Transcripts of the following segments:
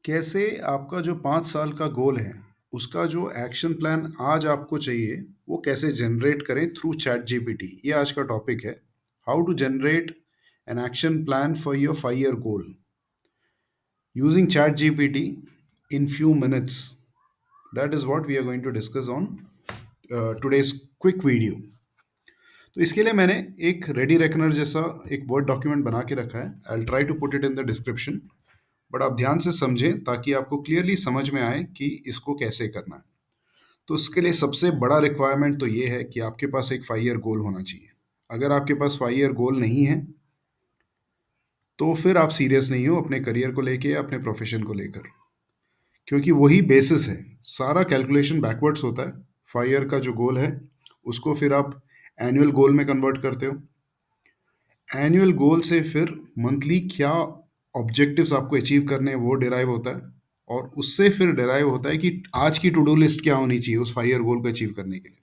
कैसे आपका जो 5 साल का गोल है, उसका जो एक्शन प्लान आज आपको चाहिए, वो कैसे जनरेट करें थ्रू चैट जीपीटी। ये आज का टॉपिक है। How to generate an action plan for your 5 year goal using chat GPT in few minutes. That is what we are going to discuss on today's quick video. तो इसके लिए मैंने एक ready reckoner जैसा एक word document बना के रखा है। I try to put it in the description, but आप ध्यान से समझें ताकि आपको क्लियरली समझ में आए कि इसको कैसे करना है। तो इसके लिए सबसे बड़ा रिक्वायरमेंट तो ये है कि आपके पास एक 5 ईयर गोल होना चाहिए। अगर आपके पास 5 ईयर गोल नहीं है तो फिर आप सीरियस नहीं हो अपने करियर को लेके या अपने प्रोफेशन को लेकर, क्योंकि वही बेसिस है। सारा कैलकुलेशन बैकवर्ड्स होता है। 5 ईयर का जो गोल है उसको फिर आप एनुअल गोल में कन्वर्ट करते हो। एनुअल गोल से फिर मंथली क्या ऑब्जेक्टिव्स आपको अचीव करने हैं वो डिराइव होता है, और उससे फिर डिराइव होता है कि आज की टू डू लिस्ट क्या होनी चाहिए उस 5 ईयर गोल को अचीव करने के लिए।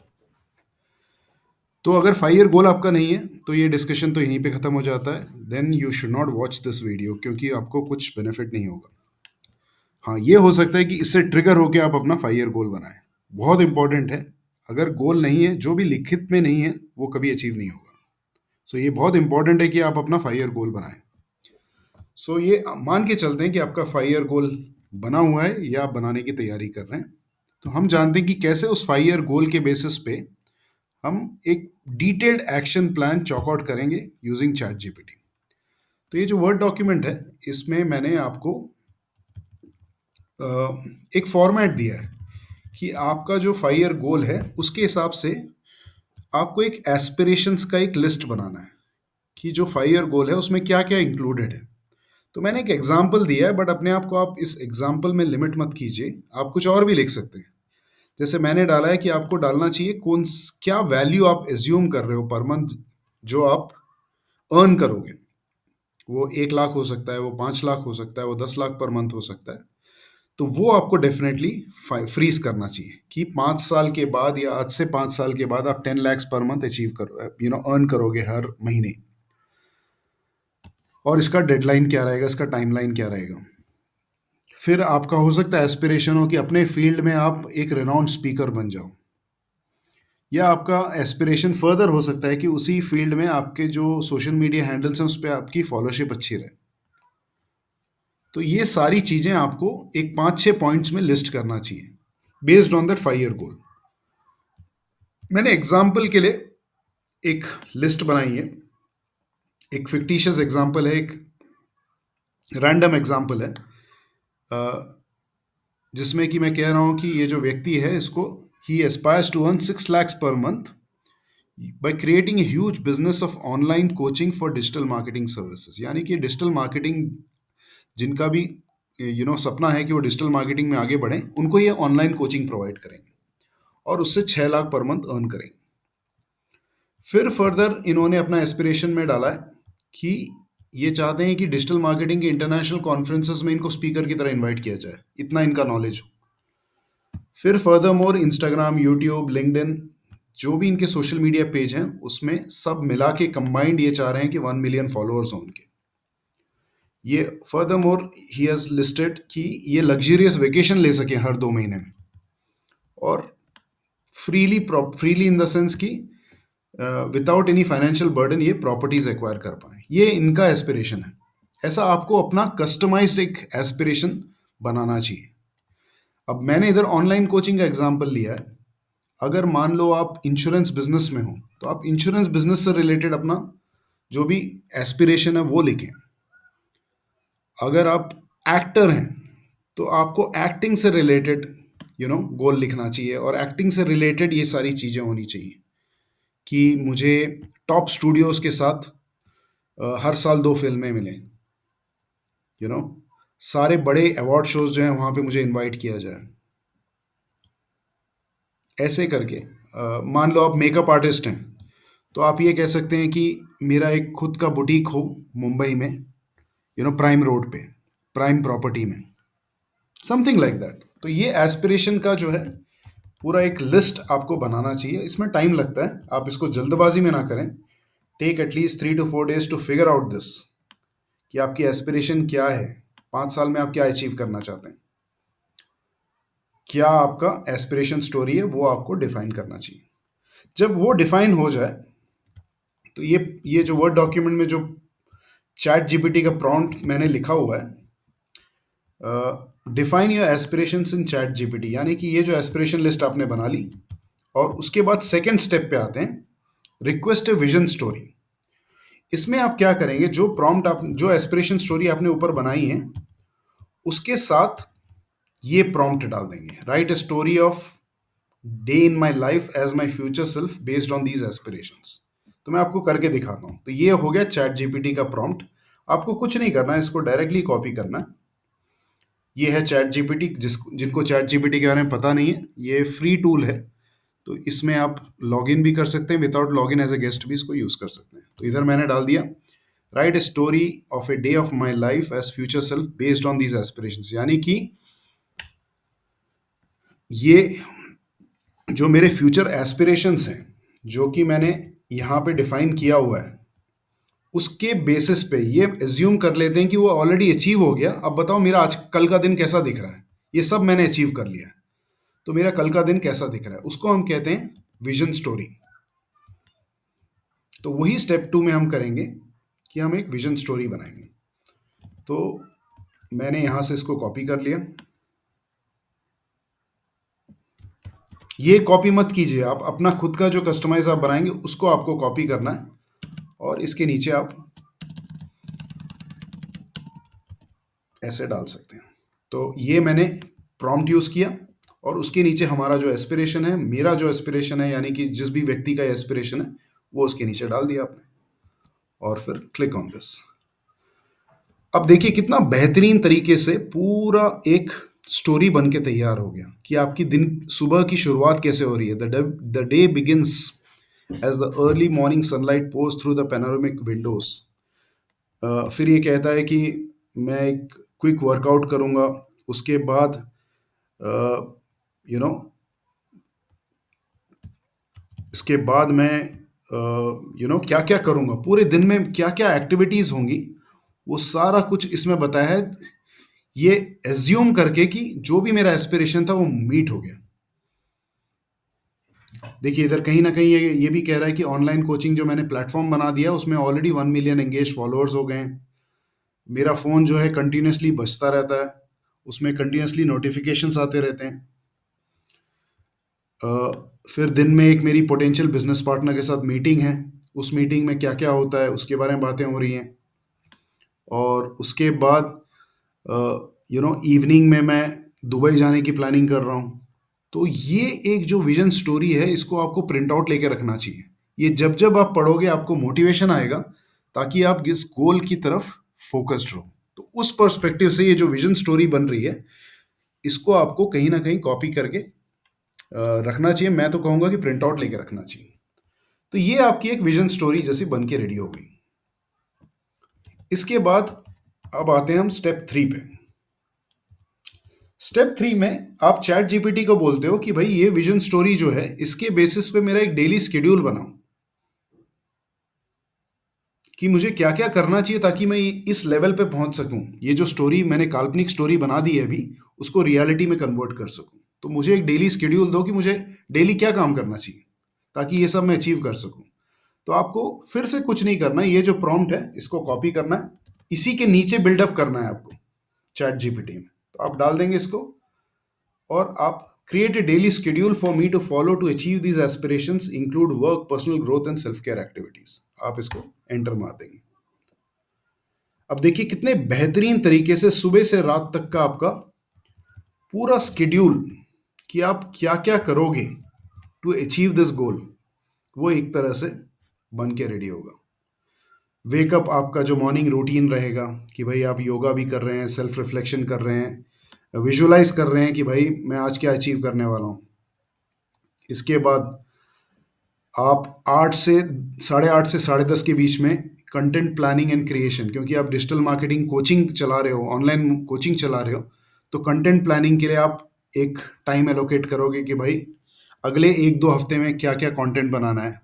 तो अगर 5 ईयर गोल आपका नहीं है तो ये डिस्कशन तो यहीं पे ख़त्म हो जाता है। Then you should not watch this video, क्योंकि आपको कुछ बेनिफिट नहीं होगा। हाँ, ये हो सकता है कि इससे ट्रिगर होकर आप अपना 5 ईयर गोल बनाएं। बहुत इंपॉर्टेंट है। अगर गोल नहीं है, जो भी लिखित में नहीं है, वो कभी अचीव नहीं होगा। सो ये बहुत इंपॉर्टेंट है कि आप अपना 5 ईयर गोल बनाएं। सो ये मान के चलते हैं कि आपका 5 ईयर गोल बना हुआ है या आप बनाने की तैयारी कर रहे हैं। तो हम जानते हैं कि कैसे उस 5 ईयर गोल के बेसिस पे हम एक detailed action plan chalk out करेंगे यूजिंग चैट जीपीटी। तो ये जो वर्ड डॉक्यूमेंट है, इसमें मैंने आपको एक फॉर्मेट दिया है कि आपका जो 5 ईयर गोल है उसके हिसाब से आपको एक एस्पिरेशंस का एक लिस्ट बनाना है कि जो 5 ईयर गोल है उसमें क्या क्या इंक्लूडेड है। तो मैंने एक एग्जाम्पल दिया है, बट अपने आप को आप इस एग्जाम्पल में लिमिट मत कीजिए। आप कुछ और भी लिख सकते हैं। जैसे मैंने डाला है कि आपको डालना चाहिए क्या वैल्यू आप एज्यूम कर रहे हो पर मंथ जो आप अर्न करोगे। वो 1 लाख हो सकता है, वो 5 लाख हो सकता है, वो 10 लाख पर मंथ हो सकता है। तो वो आपको डेफिनेटली फ्रीज करना चाहिए कि 5 साल के बाद या आज से 5 साल के बाद आप 10 lakhs पर मंथ अचीव करो, अर्न करोगे हर महीने। और इसका डेडलाइन क्या रहेगा, इसका टाइमलाइन क्या रहेगा। फिर आपका हो सकता है एस्पिरेशन हो कि अपने फील्ड में आप एक रेनाउंड स्पीकर बन जाओ, या आपका एस्पिरेशन फर्दर हो सकता है कि उसी फील्ड में आपके जो सोशल मीडिया हैंडल्स हैं उस पर आपकी फॉलोशिप अच्छी रहे। तो ये सारी चीज़ें आपको एक 5-6 पॉइंट्स में लिस्ट करना चाहिए बेस्ड ऑन दैट 5 ईयर गोल। मैंने एग्जाम्पल के लिए एक लिस्ट बनाई है। एक फिक्टिशियस एग्जाम्पल है, एक रैंडम एग्जाम्पल है, जिसमें कि मैं कह रहा हूँ कि ये जो व्यक्ति है इसको ही एस्पायर्स टू अर्न 6 lakhs पर month by creating a huge business of online coaching for digital marketing services. यानी कि डिजिटल मार्केटिंग जिनका भी सपना है कि वो डिजिटल मार्केटिंग में आगे बढ़ें, उनको ये ऑनलाइन कोचिंग प्रोवाइड करेंगे और उससे 6 लाख पर मंथ अर्न करेंगे। फिर फर्दर इन्होंने अपना एस्पिरेशन में डाला है कि ये चाहते हैं कि डिजिटल मार्केटिंग के इंटरनेशनल कॉन्फ्रेंसेस में इनको स्पीकर की तरह इनवाइट किया जाए, इतना इनका नॉलेज हो। फिर further more Instagram, YouTube, LinkedIn, जो भी इनके सोशल मीडिया पेज हैं उसमें सब मिला के कंबाइंड ये चाह रहे हैं कि 1 मिलियन फॉलोअर्स हों उनके। ये further more he has listed कि ये लग्जरियस वेकेशन ले सकें हर 2 महीने में, और फ्रीली इन द सेंस कि विदाउट एनी फाइनेंशियल बर्डन ये प्रॉपर्टीज एक्वायर कर पाए। ये इनका एस्पिरेशन है। ऐसा आपको अपना कस्टमाइज्ड एक एस्पिरेशन बनाना चाहिए। अब मैंने इधर ऑनलाइन कोचिंग का एग्जांपल लिया है। अगर मान लो आप इंश्योरेंस बिजनेस में हो तो आप इंश्योरेंस बिजनेस से रिलेटेड अपना जो भी एस्पिरेशन है वो लिखें। अगर आप एक्टर हैं तो आपको एक्टिंग से रिलेटेड गोल लिखना चाहिए, और एक्टिंग से रिलेटेड ये सारी चीज़ें होनी चाहिए कि मुझे टॉप स्टूडियोज़ के साथ हर साल 2 फिल्में मिलें, सारे बड़े अवार्ड शोज जो हैं वहाँ पे मुझे इनवाइट किया जाए। ऐसे करके मान लो आप मेकअप आर्टिस्ट हैं तो आप ये कह सकते हैं कि मेरा एक खुद का बुटीक हो मुंबई में, प्राइम रोड पे, प्राइम प्रॉपर्टी में, समथिंग लाइक दैट। तो ये एस्पिरेशन का जो है पूरा एक लिस्ट आपको बनाना चाहिए। इसमें टाइम लगता है, आप इसको जल्दबाजी में ना करें। Take at least 3 to 4 days to figure out this कि आपकी एस्पिरेशन क्या है 5 साल में आप क्या अचीव करना चाहते हैं? क्या आपका एस्पिरेशन स्टोरी है, वो आपको डिफाइन करना चाहिए। जब वो डिफाइन हो जाए, तो ये जो वर्ड डॉक्यूमेंट में जो चैट जीपीटी का प्रॉम्प्ट मैंने लिखा हुआ है, define your aspirations in chat GPT, यानी कि ये जो एस्पिरेशन लिस्ट आपने बना ली, और उसके बाद सेकंड स्टेप पे आते हैं, रिक्वेस्ट ए विजन स्टोरी। इसमें आप क्या करेंगे, जो प्रॉम्प्ट आप, जो एस्पिरेशन स्टोरी आपने ऊपर बनाई है, उसके साथ ये प्रॉम्प्ट डाल देंगे, write a story of day in my life as my future self based on these aspirations. तो मैं आपको करके दिखाता हूँ। तो ये हो गया चैट जीपीटी का प्रॉम्प्ट। आपको कुछ नहीं करना है, इसको डायरेक्टली कॉपी करना है। ये है चैट जीपीटी। जिनको चैट जीपीटी के बारे में पता नहीं है, ये फ्री टूल है, तो इसमें आप लॉगिन भी कर सकते हैं, without login as a guest भी इसको यूज़ कर सकते हैं। तो इधर मैंने डाल दिया, write a story of a day of my life as future self based on these aspirations, यानी कि ये जो मेरे फ्यूचर एस्पिरेशंस हैं, जो कि मैंने यहाँ पे डिफाइन किया हुआ है, उसके बेसिस पे ये एज्यूम कर लेते हैं कि वो ऑलरेडी अचीव हो गया। अब बताओ मेरा आज कल का दिन कैसा दिख रहा है, ये सब मैंने अचीव कर लिया है, तो मेरा कल का दिन कैसा दिख रहा है, उसको हम कहते हैं विजन स्टोरी। तो वही स्टेप 2 में हम करेंगे कि हम एक विजन स्टोरी बनाएंगे। तो मैंने यहाँ से इसको कॉपी कर लिया। ये कॉपी मत कीजिए, आप अपना खुद का जो कस्टमाइज आप बनाएंगे उसको आपको कॉपी करना है, और इसके नीचे आप ऐसे डाल सकते हैं। तो ये मैंने प्रॉम्प्ट यूज़ किया, और उसके नीचे हमारा जो एस्पिरेशन है, मेरा जो एस्पिरेशन है, यानी कि जिस भी व्यक्ति का एस्पिरेशन है, वो उसके नीचे डाल दिया आपने, और फिर क्लिक ऑन दिस। अब देखिए कितना बेहतरीन तरीके से पूरा एक स्टोरी बन के तैयार हो गया कि आपकी दिन सुबह की शुरुआत कैसे हो रही है। The day begins as the early morning sunlight pours through the panoramic windows. फिर ये कहता है कि मैं एक क्विक वर्कआउट करूँगा, उसके बाद यू नो इसके बाद मैं क्या क्या करूँगा, पूरे दिन में क्या क्या एक्टिविटीज़ होंगी, वो सारा कुछ इसमें बताया है, ये एज्यूम करके कि जो भी मेरा एस्पिरेशन था वो मीट हो गया। देखिए इधर कहीं ना कहीं ये भी कह रहा है कि ऑनलाइन कोचिंग जो मैंने प्लेटफॉर्म बना दिया उसमें ऑलरेडी 1 मिलियन एंगेज फॉलोअर्स हो गए हैं। मेरा फ़ोन जो है कंटिन्यूसली बजता रहता है, उसमें कंटिन्यूसली नोटिफिकेशंस आते रहते हैं। फिर दिन में एक मेरी पोटेंशियल बिजनेस पार्टनर के साथ मीटिंग है, उस मीटिंग में क्या क्या होता है उसके बारे में बातें हो रही हैं। और उसके बाद इवनिंग में मैं दुबई जाने की प्लानिंग कर रहा हूँ। तो ये एक जो विजन स्टोरी है, इसको आपको प्रिंट आउट लेके रखना चाहिए। ये जब जब आप पढ़ोगे आपको मोटिवेशन आएगा, ताकि आप इस गोल की तरफ फोकस्ड रहो। तो उस पर्सपेक्टिव से ये जो विजन स्टोरी बन रही है, इसको आपको कहीं ना कहीं कॉपी करके रखना चाहिए। मैं तो कहूँगा कि प्रिंट आउट लेके रखना चाहिए। तो ये आपकी एक विजन स्टोरी जैसी बन के रेडी हो गई। इसके बाद अब आते हैं हम स्टेप 3 पे। स्टेप 3 में आप चैट जीपीटी को बोलते हो कि भाई ये विजन स्टोरी जो है, इसके बेसिस पे मेरा एक डेली शेड्यूल बनाओ कि मुझे क्या क्या करना चाहिए ताकि मैं इस लेवल पे पहुंच सकूं। ये जो स्टोरी मैंने काल्पनिक स्टोरी बना दी है अभी, उसको रियलिटी में कन्वर्ट कर सकूं। तो मुझे एक डेली शेड्यूल दो कि मुझे डेली क्या काम करना चाहिए ताकि ये सब मैं अचीव कर सकूं। तो आपको फिर से कुछ नहीं करना है, ये जो प्रॉम्प्ट है इसको कॉपी करना है, इसी के नीचे बिल्डअप करना है आपको चैट जीपीटी में। तो आप डाल देंगे इसको, और आप create a daily schedule for me to follow to achieve these aspirations include work, personal growth and self care activities. आप इसको एंटर मार देंगे। अब देखिए कितने बेहतरीन तरीके से सुबह से रात तक का आपका पूरा शेड्यूल कि आप क्या क्या करोगे टू अचीव दिस गोल, वो एक तरह से बन के रेडी होगा। वेकअप आपका जो मॉर्निंग रूटीन रहेगा कि भाई आप योगा भी कर रहे हैं, सेल्फ रिफ्लेक्शन कर रहे हैं, विजुलाइज कर रहे हैं कि भाई मैं आज क्या अचीव करने वाला हूँ। इसके बाद आप 8 से 10:30 के बीच में कंटेंट प्लानिंग एंड क्रिएशन, क्योंकि आप डिजिटल मार्केटिंग कोचिंग चला रहे हो, ऑनलाइन कोचिंग चला रहे हो, तो कंटेंट प्लानिंग के लिए आप एक टाइम एलोकेट करोगे कि भाई अगले 1-2 हफ्ते में क्या क्या कंटेंट बनाना है।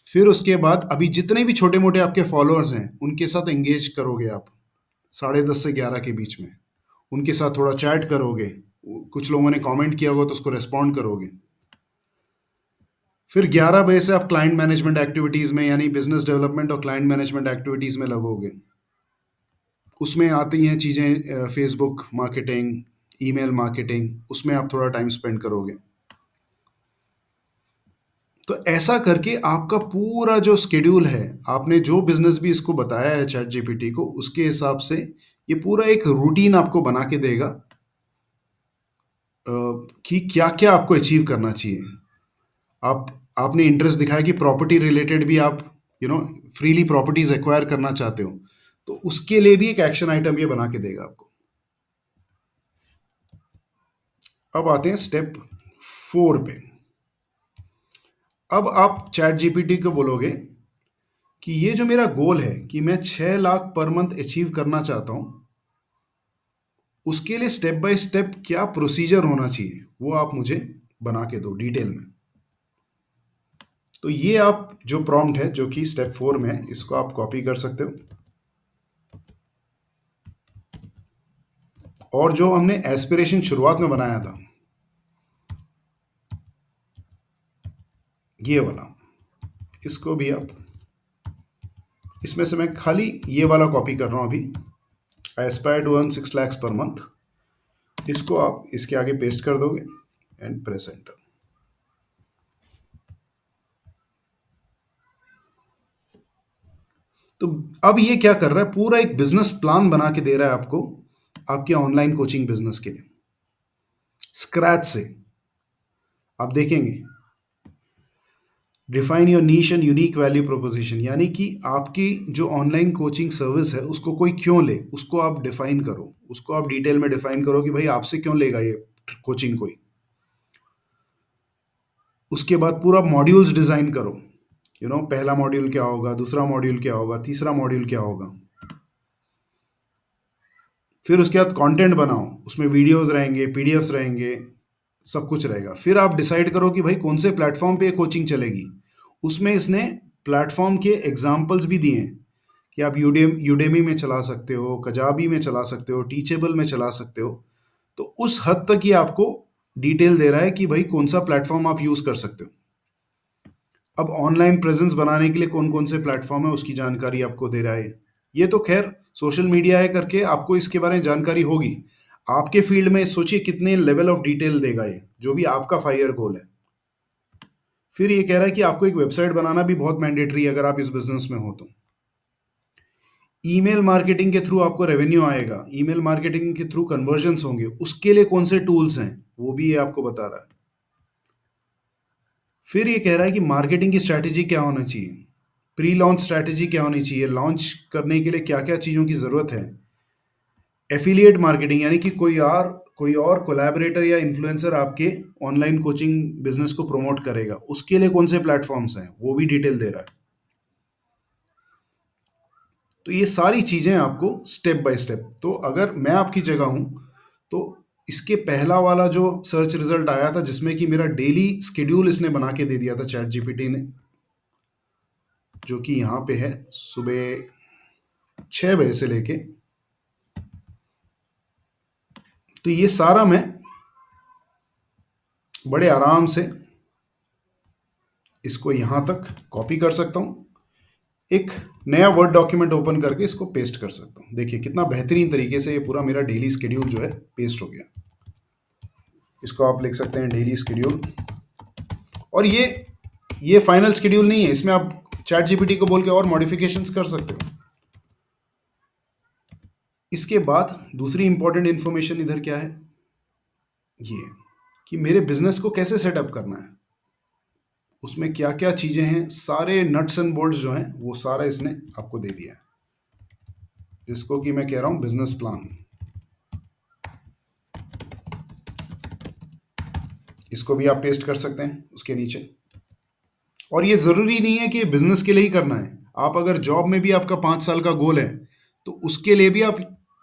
फिर उसके बाद अभी जितने भी छोटे मोटे आपके फॉलोअर्स हैं उनके साथ एंगेज करोगे आप, 10:30 से 11 के बीच में। उनके साथ थोड़ा चैट करोगे, कुछ लोगों ने कमेंट किया होगा तो उसको रिस्पॉन्ड करोगे। फिर 11 बजे से आप क्लाइंट मैनेजमेंट एक्टिविटीज़ में, यानी बिजनेस डेवलपमेंट और क्लाइंट मैनेजमेंट एक्टिविटीज़ में लगोगे। उसमें आती हैं चीज़ें, फेसबुक मार्केटिंग, ईमेल मार्केटिंग, उसमें आप थोड़ा टाइम स्पेंड करोगे। तो ऐसा करके आपका पूरा जो शेड्यूल है, आपने जो बिजनेस भी इसको बताया है चैट जीपीटी को, उसके हिसाब से ये पूरा एक रूटीन आपको बना के देगा कि क्या क्या आपको अचीव करना चाहिए। आप आपने इंटरेस्ट दिखाया कि प्रॉपर्टी रिलेटेड भी आप फ्रीली प्रॉपर्टीज एक्वायर करना चाहते हो, तो उसके लिए भी एक एक्शन आइटम ये बना के देगा आपको। अब आते हैं स्टेप 4 पे। अब आप चैट जीपीटी को बोलोगे कि ये जो मेरा गोल है कि मैं 6 लाख पर मंथ अचीव करना चाहता हूं, उसके लिए स्टेप बाय स्टेप क्या प्रोसीजर होना चाहिए वो आप मुझे बना के दो डिटेल में। तो ये आप जो प्रॉम्प्ट है जो कि स्टेप 4 में है, इसको आप कॉपी कर सकते हो। और जो हमने एस्पिरेशन शुरुआत में बनाया था, ये वाला, इसको भी आप, इसमें से मैं खाली ये वाला कॉपी कर रहा हूं अभी। I aspire to earn 6 lakhs पर मंथ, इसको आप इसके आगे पेस्ट कर दोगे एंड प्रेस एंटर। तो अब ये क्या कर रहा है, पूरा एक बिजनेस प्लान बना के दे रहा है आपको, आपके ऑनलाइन कोचिंग बिजनेस के लिए स्क्रैच से। आप देखेंगे define your niche and unique value proposition, यानी कि आपकी जो ऑनलाइन कोचिंग सर्विस है उसको कोई क्यों ले, उसको आप डिफाइन करो, उसको आप डिटेल में डिफाइन करो कि भाई आपसे क्यों लेगा ये कोचिंग कोई। उसके बाद पूरा मॉड्यूल्स डिजाइन करो, पहला मॉड्यूल क्या होगा, दूसरा मॉड्यूल क्या होगा, तीसरा मॉड्यूल क्या होगा। फिर उसके बाद कंटेंट बनाओ, उसमें वीडियोस रहेंगे, पीडीएफ्स रहेंगे, सब कुछ रहेगा। फिर आप डिसाइड करो कि भाई कौन से प्लेटफॉर्म पे कोचिंग चलेगी। उसमें इसने प्लेटफॉर्म के एग्जाम्पल्स भी दिए हैं कि आप यूडेमी में चला सकते हो, कजाबी में चला सकते हो, टीचेबल में चला सकते हो। तो उस हद तक ये आपको डिटेल दे रहा है कि भाई कौन सा प्लेटफॉर्म आप यूज कर सकते हो। अब ऑनलाइन प्रेजेंस बनाने के लिए कौन कौन से प्लेटफॉर्म है उसकी जानकारी आपको दे रहा है। ये तो खैर सोशल मीडिया है करके आपको इसके बारे में जानकारी होगी। आपके फील्ड में सोचिए कितने लेवल ऑफ डिटेल देगा ये, जो भी आपका 5 ईयर गोल है। फिर ये कह रहा है कि आपको एक वेबसाइट बनाना भी बहुत मैंडेटरी है अगर आप इस बिजनेस में हो तो। ईमेल मार्केटिंग के थ्रू आपको रेवेन्यू आएगा, ईमेल मार्केटिंग के थ्रू कन्वर्जन्स होंगे, उसके लिए कौन से टूल्स हैं वो भी ये आपको बता रहा है। फिर ये कह रहा है कि मार्केटिंग की स्ट्रैटेजी क्या होना चाहिए, प्री लॉन्च स्ट्रैटेजी क्या होनी चाहिए, लॉन्च करने के लिए क्या क्या चीज़ों की ज़रूरत है। एफिलिएट मार्केटिंग, यानी कि कोई और कोलैबोरेटर या इन्फ्लुएंसर आपके ऑनलाइन कोचिंग बिजनेस को प्रमोट करेगा, उसके लिए कौन से प्लेटफॉर्म्स हैं वो भी डिटेल दे रहा है। तो ये सारी चीज़ें आपको स्टेप बाय स्टेप, तो अगर मैं आपकी जगह हूँ तो इसके पहला वाला जो सर्च रिजल्ट आया था जिसमें कि मेरा डेली स्केड्यूल इसने बना के दे दिया था चैट जीपीटी ने, जो कि यहाँ पे है सुबह 6 बजे से लेके, तो ये सारा मैं बड़े आराम से इसको यहाँ तक कॉपी कर सकता हूँ, एक नया वर्ड डॉक्यूमेंट ओपन करके इसको पेस्ट कर सकता हूँ। देखिए कितना बेहतरीन तरीके से ये पूरा मेरा डेली स्केड्यूल जो है पेस्ट हो गया। इसको आप लिख सकते हैं डेली स्केड्यूल। और ये फाइनल स्केड्यूल नहीं है, इसमें आप चैट जीपीटी को बोल के और मॉडिफिकेशंस कर सकते हो। इसके बाद दूसरी इंपॉर्टेंट इंफॉर्मेशन इधर क्या है, ये कि मेरे बिजनेस को कैसे सेटअप करना है, उसमें क्या क्या चीज़ें हैं, सारे नट्स एंड बोल्ट्स जो हैं वो सारा इसने आपको दे दिया है, जिसको कि मैं कह रहा हूँ बिजनेस प्लान। इसको भी आप पेस्ट कर सकते हैं उसके नीचे। और ये ज़रूरी नहीं है कि बिजनेस के लिए ही करना है, आप अगर जॉब में भी आपका 5 साल का गोल है तो उसके लिए भी आप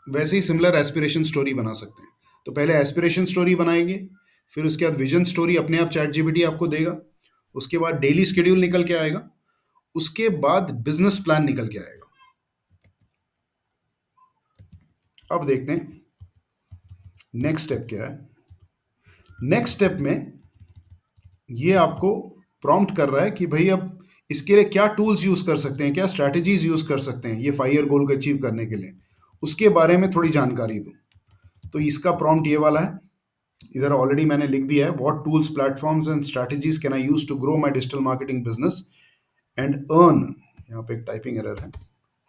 वैसे ही सिमिलर एस्पिरेशन स्टोरी बना सकते हैं। तो पहले एस्पिरेशन स्टोरी बनाएंगे, फिर उसके बाद विजन स्टोरी अपने आप चैट जीपीटी आपको देगा, उसके बाद डेली शेड्यूल निकल के आएगा, उसके बाद बिजनेस प्लान निकल के आएगा। अब देखते हैं नेक्स्ट स्टेप क्या है। नेक्स्ट स्टेप में ये आपको प्रॉम्प्ट कर रहा है कि भाई अब इसके लिए क्या टूल्स यूज कर सकते हैं, क्या स्ट्रैटेजीज यूज कर सकते हैं ये 5 ईयर गोल को अचीव करने के लिए, उसके बारे में थोड़ी जानकारी दो। तो इसका प्रॉम्प्ट ये वाला है, इधर ऑलरेडी मैंने लिख दिया है, what tools platforms and strategies can I use to grow my digital marketing business and earn, यहाँ पे एक टाइपिंग एरर है,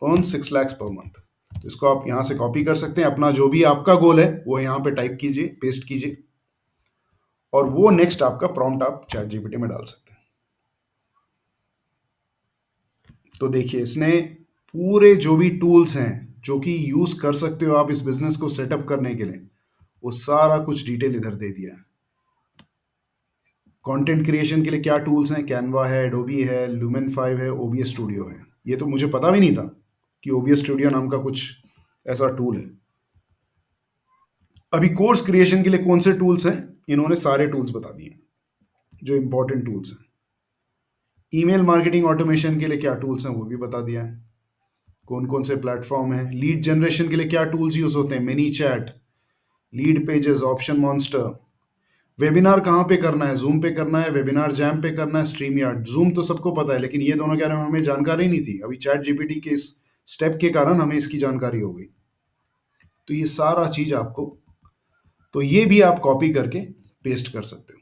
अर्न 6 lakhs पर मंथ। तो इसको आप यहाँ से कॉपी कर सकते हैं, अपना जो भी आपका गोल है वो यहाँ पे टाइप कीजिए, पेस्ट कीजिए, और वो नेक्स्ट आपका प्रॉम्प्ट आप चैट जीपीटी में डाल सकते हैं। तो देखिए इसने पूरे जो भी टूल्स हैं जो कि यूज कर सकते हो आप इस बिजनेस को सेटअप करने के लिए, वो सारा कुछ डिटेल इधर दे दिया है। कंटेंट क्रिएशन के लिए क्या टूल्स हैं, कैनवा है, एडोबी है, लुमेन 5 है, ओबीएस स्टूडियो है। ये तो मुझे पता भी नहीं था कि ओबीएस स्टूडियो नाम का कुछ ऐसा टूल है। अभी कोर्स क्रिएशन के लिए कौन से टूल्स हैं, इन्होंने सारे टूल्स बता दिए जो इंपॉर्टेंट टूल्स हैं। ईमेल मार्केटिंग ऑटोमेशन के लिए क्या टूल्स हैं वो भी बता दिया है, कौन कौन से प्लेटफॉर्म है। लीड जनरेशन के लिए क्या टूल्स यूज होते हैं, mini chat, lead pages, option monster. Webinar कहाँ पे करना है, जूम पे करना है, वेबिनार जैम पे करना है, स्ट्रीम यार्ड। जूम तो सबको पता है, लेकिन ये दोनों के बारे में हमें जानकारी नहीं थी, अभी चैट जीपीटी के इस स्टेप के कारण हमें इसकी जानकारी हो गई। तो ये सारा चीज आपको, तो ये भी आप कॉपी करके पेस्ट कर सकते हो।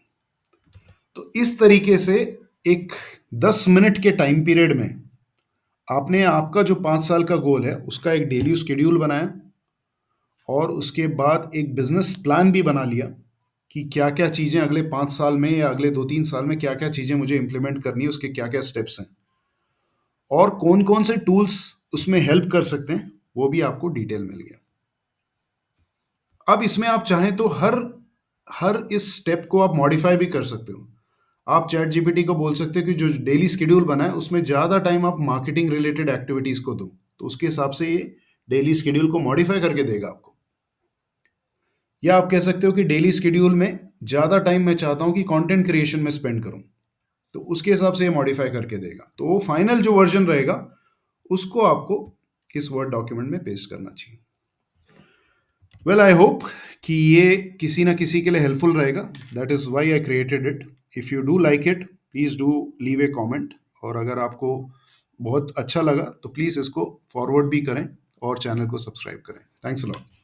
तो इस तरीके से एक 10 मिनट के टाइम पीरियड में आपने आपका जो 5 साल का गोल है उसका एक डेली शेड्यूल बनाया, और उसके बाद एक बिजनेस प्लान भी बना लिया कि क्या क्या चीज़ें अगले 5 साल में या अगले 2-3 साल में क्या क्या चीज़ें मुझे इंप्लीमेंट करनी है, उसके क्या क्या स्टेप्स हैं, और कौन कौन से टूल्स उसमें हेल्प कर सकते हैं वो भी आपको डिटेल मिल गया। अब इसमें आप चाहें तो हर हर इस स्टेप को आप मॉडिफाई भी कर सकते हो। आप चैट जीपीटी को बोल सकते हो कि जो डेली शेड्यूल बना है उसमें ज़्यादा टाइम आप मार्केटिंग रिलेटेड एक्टिविटीज़ को दो, तो उसके हिसाब से ये डेली शेड्यूल को मॉडिफाई करके देगा आपको। या आप कह सकते हो कि डेली शेड्यूल में ज़्यादा टाइम मैं चाहता हूँ कि कंटेंट क्रिएशन में स्पेंड करूँ, तो उसके हिसाब से ये मॉडिफाई करके देगा। तो वो फाइनल जो वर्जन रहेगा उसको आपको इस वर्ड डॉक्यूमेंट में पेस्ट करना चाहिए। वेल आई होप कि ये किसी ना किसी के लिए हेल्पफुल रहेगा, that is why I created it. If you do like it please do leave A comment, और अगर आपको बहुत अच्छा लगा तो प्लीज़ इसको फॉरवर्ड भी करें और चैनल को सब्सक्राइब करें। Thanks a lot.